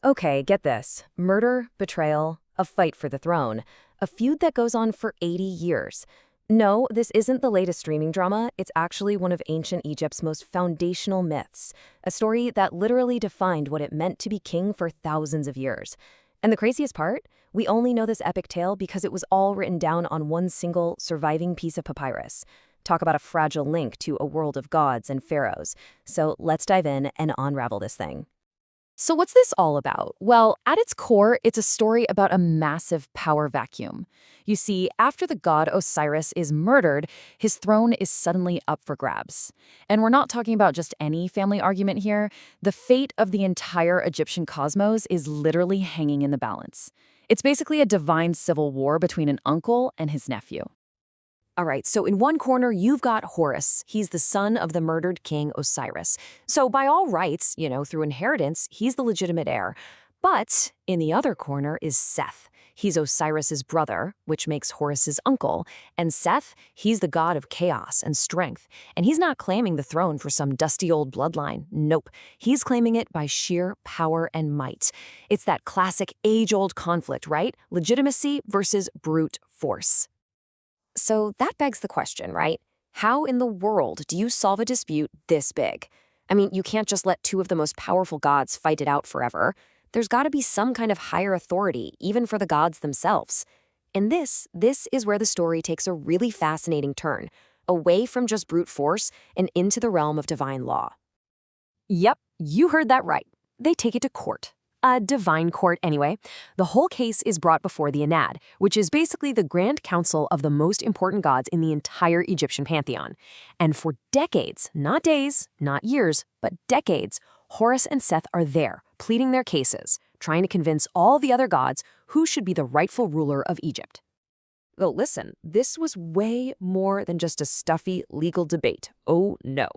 Okay, get this. Murder, betrayal, a fight for the throne. A feud that goes on for 80 years. No, this isn't the latest streaming drama. It's actually one of ancient Egypt's most foundational myths. A story that literally defined what it meant to be king for thousands of years. And the craziest part? We only know this epic tale because it was all written down on one single, surviving piece of papyrus. Talk about a fragile link to a world of gods and pharaohs. So let's dive in and unravel this thing. So what's this all about? Well, at its core, it's a story about a massive power vacuum. You see, after the god Osiris is murdered, his throne is suddenly up for grabs. And we're not talking about just any family argument here. The fate of the entire Egyptian cosmos is literally hanging in the balance. It's basically a divine civil war between an uncle and his nephew. All right, so in one corner, you've got Horus. He's the son of the murdered king Osiris. So by all rights, through inheritance, he's the legitimate heir. But in the other corner is Seth. He's Osiris's brother, which makes Horus's uncle. And Seth, he's the god of chaos and strength. And he's not claiming the throne for some dusty old bloodline. Nope. He's claiming it by sheer power and might. It's that classic age-old conflict, right? Legitimacy versus brute force. So that begs the question, right? How in the world do you solve a dispute this big? I mean, you can't just let two of the most powerful gods fight it out forever. There's got to be some kind of higher authority, even for the gods themselves. And this is where the story takes a really fascinating turn, away from just brute force and into the realm of divine law. Yep, you heard that right. They take it to court. A divine court, anyway. The whole case is brought before the Enad, which is basically the grand council of the most important gods in the entire Egyptian pantheon. And for decades, not days, not years, but decades, Horus and Seth are there, pleading their cases, trying to convince all the other gods who should be the rightful ruler of Egypt. Though listen, this was way more than just a stuffy legal debate. Oh no.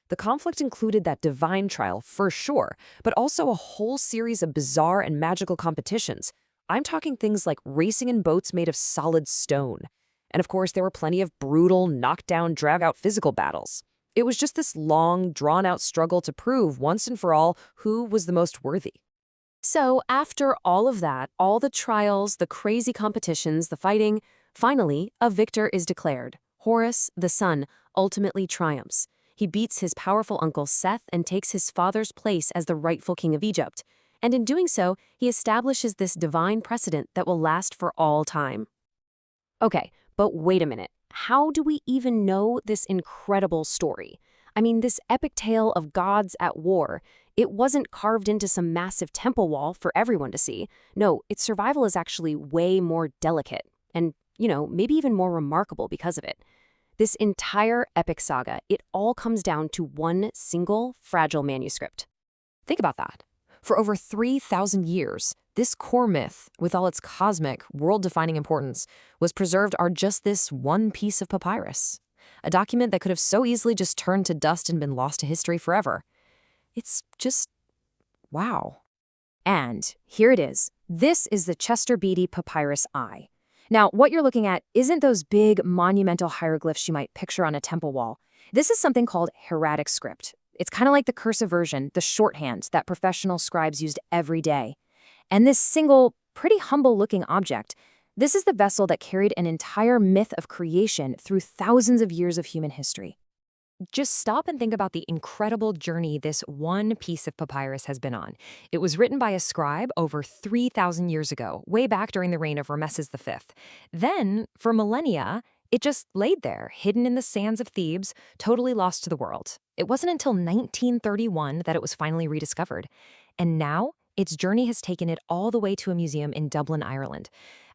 The conflict included that divine trial, for sure, but also a whole series of bizarre and magical competitions. I'm talking things like racing in boats made of solid stone. And of course, there were plenty of brutal, knockdown, drag-out physical battles. It was just this long, drawn-out struggle to prove, once and for all, who was the most worthy. So after all of that, all the trials, the crazy competitions, the fighting, finally, a victor is declared. Horus, the son, ultimately triumphs. He beats his powerful uncle Seth and takes his father's place as the rightful king of Egypt. And in doing so, he establishes this divine precedent that will last for all time. Okay, but wait a minute. How do we even know this incredible story? I mean, this epic tale of gods at war, it wasn't carved into some massive temple wall for everyone to see. No, its survival is actually way more delicate and, maybe even more remarkable because of it. This entire epic saga, it all comes down to one single fragile manuscript. Think about that. For over 3,000 years, this core myth, with all its cosmic, world-defining importance, was preserved on just this one piece of papyrus. A document that could have so easily just turned to dust and been lost to history forever. It's just, wow. And here it is. This is the Chester Beatty Papyrus I. Now, what you're looking at isn't those big, monumental hieroglyphs you might picture on a temple wall. This is something called hieratic script. It's kind of like the cursive version, the shorthand that professional scribes used every day. And this single, pretty humble-looking object, this is the vessel that carried an entire myth of creation through thousands of years of human history. Just stop and think about the incredible journey this one piece of papyrus has been on. It was written by a scribe over 3,000 years ago, way back during the reign of Ramesside V. Then, for millennia, it just laid there, hidden in the sands of Thebes, totally lost to the world. It wasn't until 1931 that it was finally rediscovered. And now, its journey has taken it all the way to a museum in Dublin, Ireland.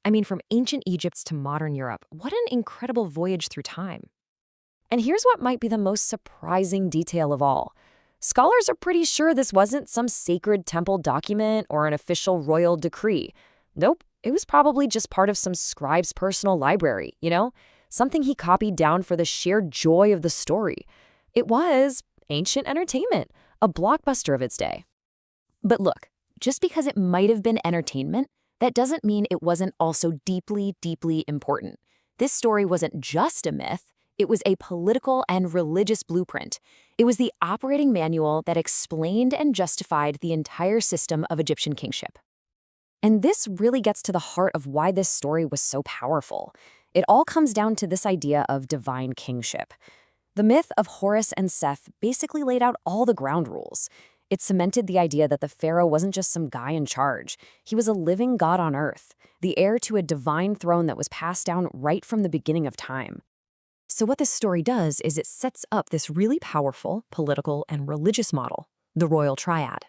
I mean, from ancient Egypt to modern Europe. What an incredible voyage through time. And here's what might be the most surprising detail of all. Scholars are pretty sure this wasn't some sacred temple document or an official royal decree. Nope, it was probably just part of some scribe's personal library, something he copied down for the sheer joy of the story. It was ancient entertainment, a blockbuster of its day. But look, just because it might have been entertainment, that doesn't mean it wasn't also deeply, deeply important. This story wasn't just a myth. It was a political and religious blueprint. It was the operating manual that explained and justified the entire system of Egyptian kingship. And this really gets to the heart of why this story was so powerful. It all comes down to this idea of divine kingship. The myth of Horus and Seth basically laid out all the ground rules. It cemented the idea that the pharaoh wasn't just some guy in charge. He was a living god on earth, the heir to a divine throne that was passed down right from the beginning of time. So what this story does is it sets up this really powerful political and religious model, the royal triad.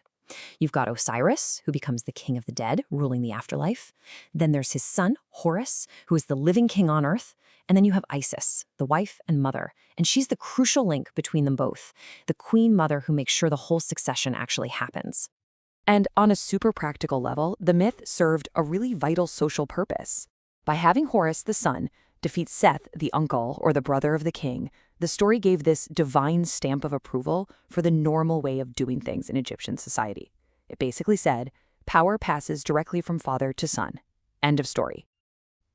You've got Osiris, who becomes the king of the dead, ruling the afterlife. Then there's his son, Horus, who is the living king on earth. And then you have Isis, the wife and mother, and she's the crucial link between them both, the queen mother who makes sure the whole succession actually happens. And on a super practical level, the myth served a really vital social purpose. By having Horus, the son, defeat Seth, the uncle or the brother of the king, the story gave this divine stamp of approval for the normal way of doing things in Egyptian society. It basically said, power passes directly from father to son. End of story.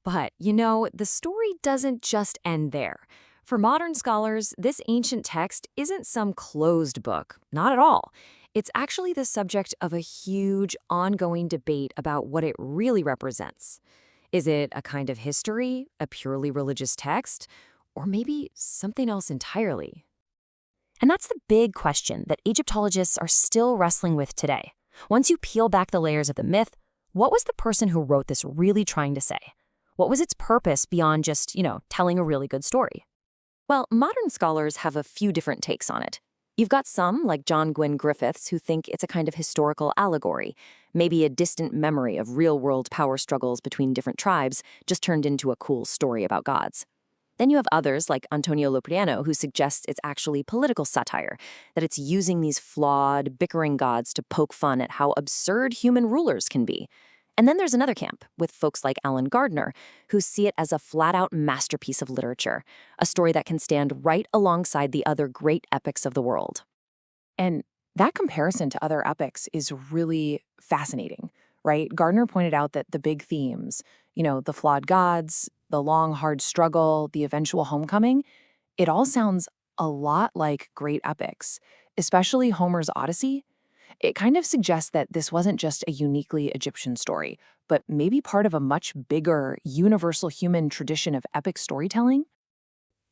But, the story doesn't just end there. For modern scholars, this ancient text isn't some closed book, not at all. It's actually the subject of a huge, ongoing debate about what it really represents. Is it a kind of history, a purely religious text, or maybe something else entirely? And that's the big question that Egyptologists are still wrestling with today. Once you peel back the layers of the myth, what was the person who wrote this really trying to say? What was its purpose beyond just, telling a really good story? Well, modern scholars have a few different takes on it. You've got some, like John Gwynne Griffiths, who think it's a kind of historical allegory, maybe a distant memory of real-world power struggles between different tribes, just turned into a cool story about gods. Then you have others, like Antonio Lopriano, who suggests it's actually political satire, that it's using these flawed, bickering gods to poke fun at how absurd human rulers can be. And then there's another camp, with folks like Alan Gardner, who see it as a flat-out masterpiece of literature, a story that can stand right alongside the other great epics of the world. And that comparison to other epics is really fascinating, right? Gardner pointed out that the big themes, the flawed gods, the long, hard struggle, the eventual homecoming, it all sounds a lot like great epics, especially Homer's Odyssey. It kind of suggests that this wasn't just a uniquely Egyptian story, but maybe part of a much bigger, universal human tradition of epic storytelling.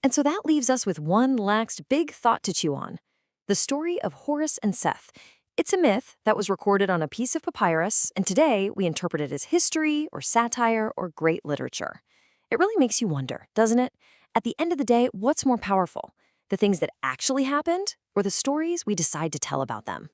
And so that leaves us with one last big thought to chew on. The story of Horus and Seth. It's a myth that was recorded on a piece of papyrus, and today we interpret it as history or satire or great literature. It really makes you wonder, doesn't it? At the end of the day, what's more powerful? The things that actually happened or the stories we decide to tell about them?